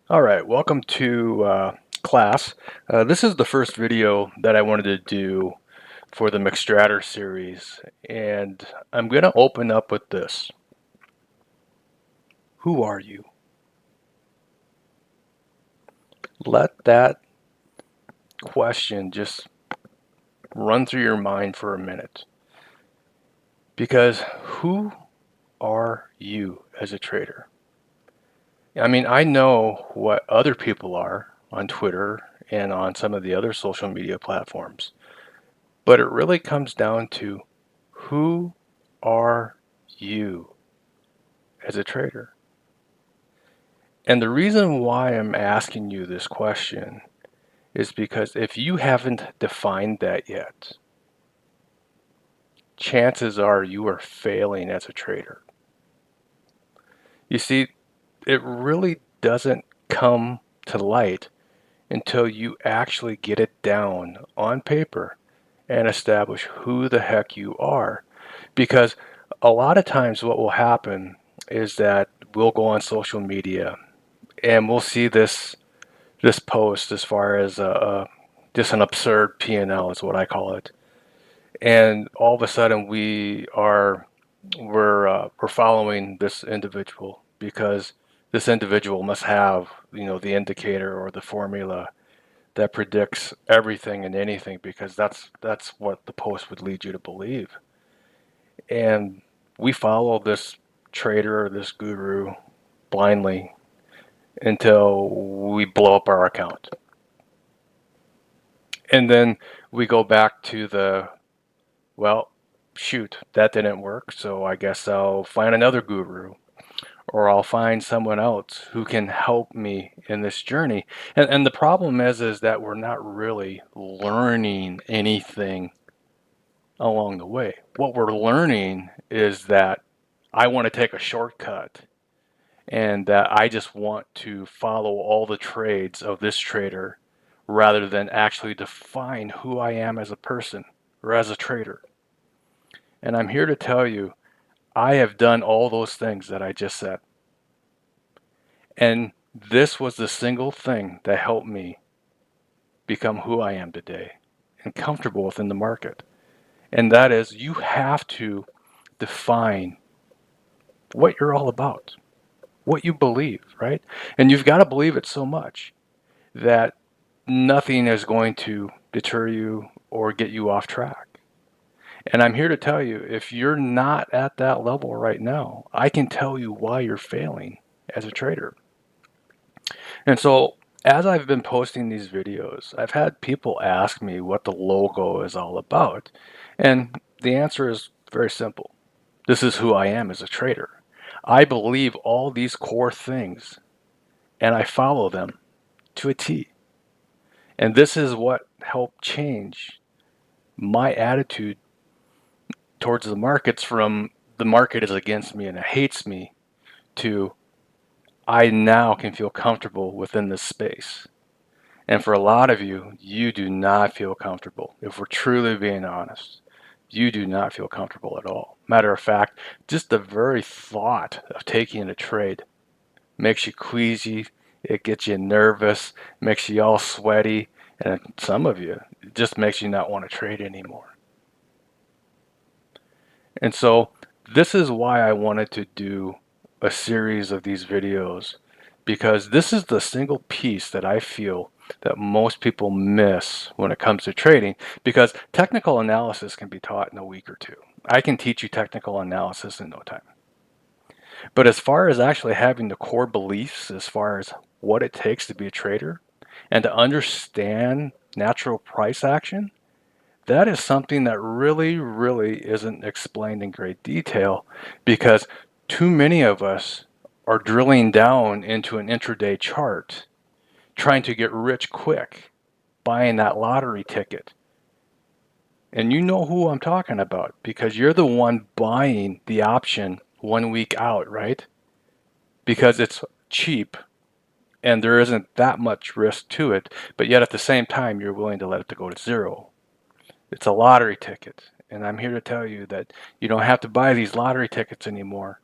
All right, welcome to class. This is the first video that I wanted to do for the McStratter series, and I'm going to open up with this. Who are you? Let that question just run through your mind for a minute. Because who are you as a trader? I mean, I know what other people are on Twitter and on some of the other social media platforms. But it really comes down to who are you as a trader? And the reason why I'm asking you this question is because if you haven't defined that yet, chances are you are failing as a trader. You see, it really doesn't come to light until you actually get it down on paper and establish who the heck you are. Because a lot of times what will happen is that we'll go on social media and we'll see this post as far as just an absurd P&L is what I call it. And all of a sudden we're following this individual because this individual must have, the indicator or the formula that predicts everything and anything because that's what the post would lead you to believe. And we follow this trader or this guru blindly until we blow up our account. And then we go back to well, shoot, that didn't work, so I guess I'll find another guru or I'll find someone else who can help me in this journey. And the problem is that we're not really learning anything along the way. What we're learning is that I want to take a shortcut and that I just want to follow all the trades of this trader rather than actually define who I am as a person or as a trader. And I'm here to tell you, I have done all those things that I just said. And this was the single thing that helped me become who I am today and comfortable within the market. And that is, you have to define what you're all about, what you believe, right? And you've got to believe it so much that nothing is going to deter you or get you off track. And I'm here to tell you, if you're not at that level right now, I can tell you why you're failing as a trader. And so, as I've been posting these videos, I've had people ask me what the logo is all about. And the answer is very simple. This is who I am as a trader. I believe all these core things and I follow them to a T. And this is what helped change my attitude towards the markets from the market is against me and it hates me to I now can feel comfortable within this space. And for a lot of you, you do not feel comfortable. If we're truly being honest, you do not feel comfortable at all. Matter of fact, just the very thought of taking a trade makes you queasy, it gets you nervous, makes you all sweaty, and some of you, it just makes you not want to trade anymore. And so this is why I wanted to do a series of these videos, because this is the single piece that I feel that most people miss when it comes to trading, because technical analysis can be taught in a week or two. I can teach you technical analysis in no time. But as far as actually having the core beliefs, as far as what it takes to be a trader and to understand natural price action, that is something that really, really isn't explained in great detail because too many of us are drilling down into an intraday chart, trying to get rich quick, buying that lottery ticket. And you know who I'm talking about because you're the one buying the option 1 week out, right? Because it's cheap and there isn't that much risk to it, but yet at the same time, you're willing to let it to go to zero. It's a lottery ticket. And I'm here to tell you that you don't have to buy these lottery tickets anymore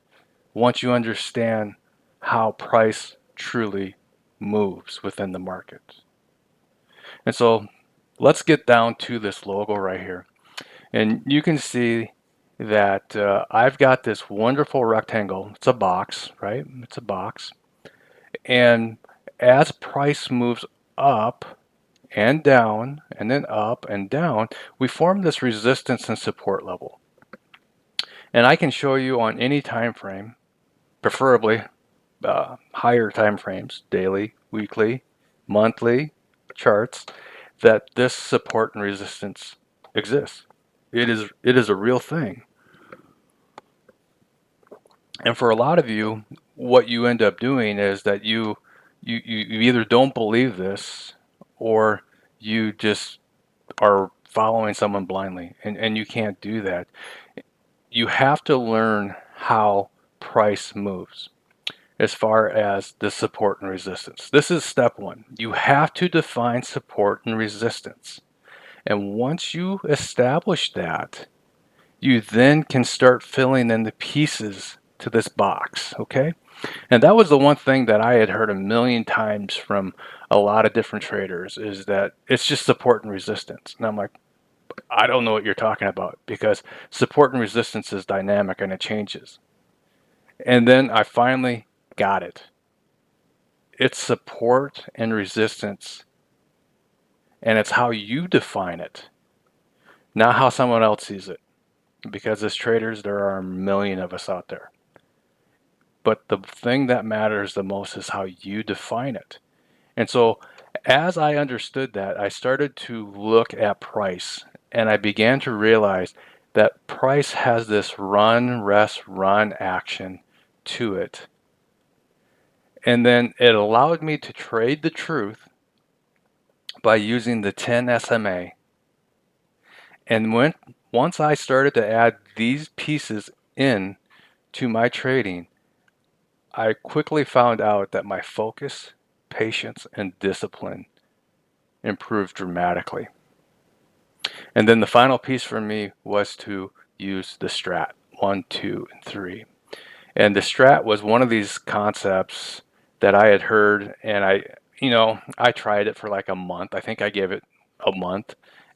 once you understand how price truly moves within the market. And so let's get down to this logo right here. And you can see that I've got this wonderful rectangle. It's a box, right? It's a box. And as price moves up and down, and then up and down, we form this resistance and support level. And I can show you on any time frame, preferably higher time frames, daily, weekly, monthly charts, that this support and resistance exists. It is a real thing. And for a lot of you, what you end up doing is that you either don't believe this, or you just are following someone blindly, and you can't do that. You have to learn how price moves as far as the support and resistance. This is step one. You have to define support and resistance. And once you establish that, you then can start filling in the pieces to this box, okay? And that was the one thing that I had heard a million times from a lot of different traders, is that it's just support and resistance. And I'm like, I don't know what you're talking about, because support and resistance is dynamic and it changes. And then I finally got it. It's support and resistance, and it's how you define it, not how someone else sees it. Because as traders, there are a million of us out there. But the thing that matters the most is how you define it. And so as I understood that, I started to look at price, and I began to realize that price has this run, rest, run action to it. And then it allowed me to trade the truth by using the 10 SMA. And once I started to add these pieces in to my trading, I quickly found out that my focus, patience, and discipline improved dramatically. And then the final piece for me was to use the Strat 1, 2, and 3. And the Strat was one of these concepts that I had heard, and I tried it for like a month. I think I gave it a month,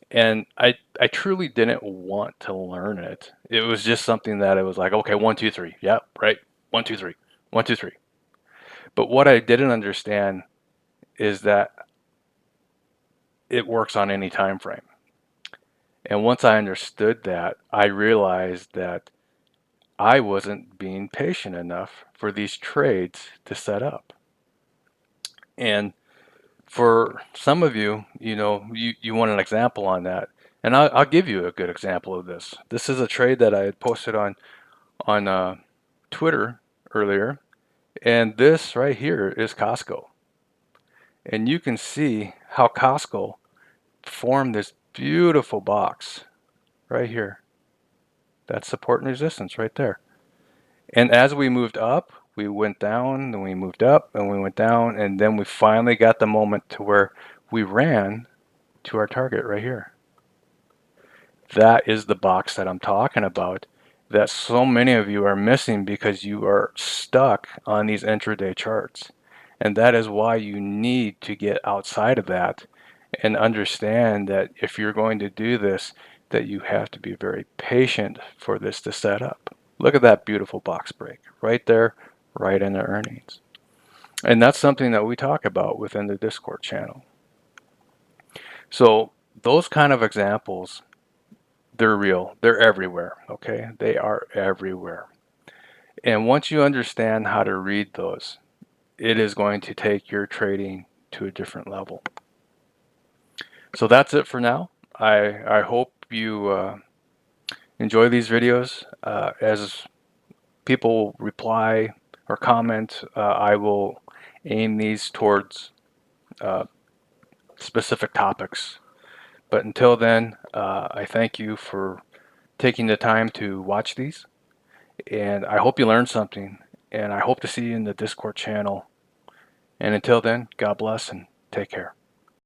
and I truly didn't want to learn it. It was just something that it was like, okay, 1, 2, 3, yeah, right, 1, 2, 3, 1, 2, 3. But what I didn't understand is that it works on any time frame. And once I understood that, I realized that I wasn't being patient enough for these trades to set up. And for some of you, you want an example on that. And I'll give you a good example of this. This is a trade that I had posted on Twitter earlier. And this right here is Costco. And you can see how Costco formed this beautiful box right here. That's support and resistance right there. And as we moved up, we went down, then we moved up, and we went down, and then we finally got the moment to where we ran to our target right here. That is the box that I'm talking about, that so many of you are missing because you are stuck on these intraday charts. And that is why you need to get outside of that and understand that if you're going to do this, that you have to be very patient for this to set up. Look at that beautiful box break right there, right in the earnings. And that's something that we talk about within the Discord channel. So those kind of examples, they're real. They're everywhere, okay? They are everywhere. And once you understand how to read those, it is going to take your trading to a different level. So that's it for now. I hope you enjoy these videos. As people reply or comment, I will aim these towards specific topics. But until then, I thank you for taking the time to watch these. And I hope you learned something. And I hope to see you in the Discord channel. And until then, God bless and take care.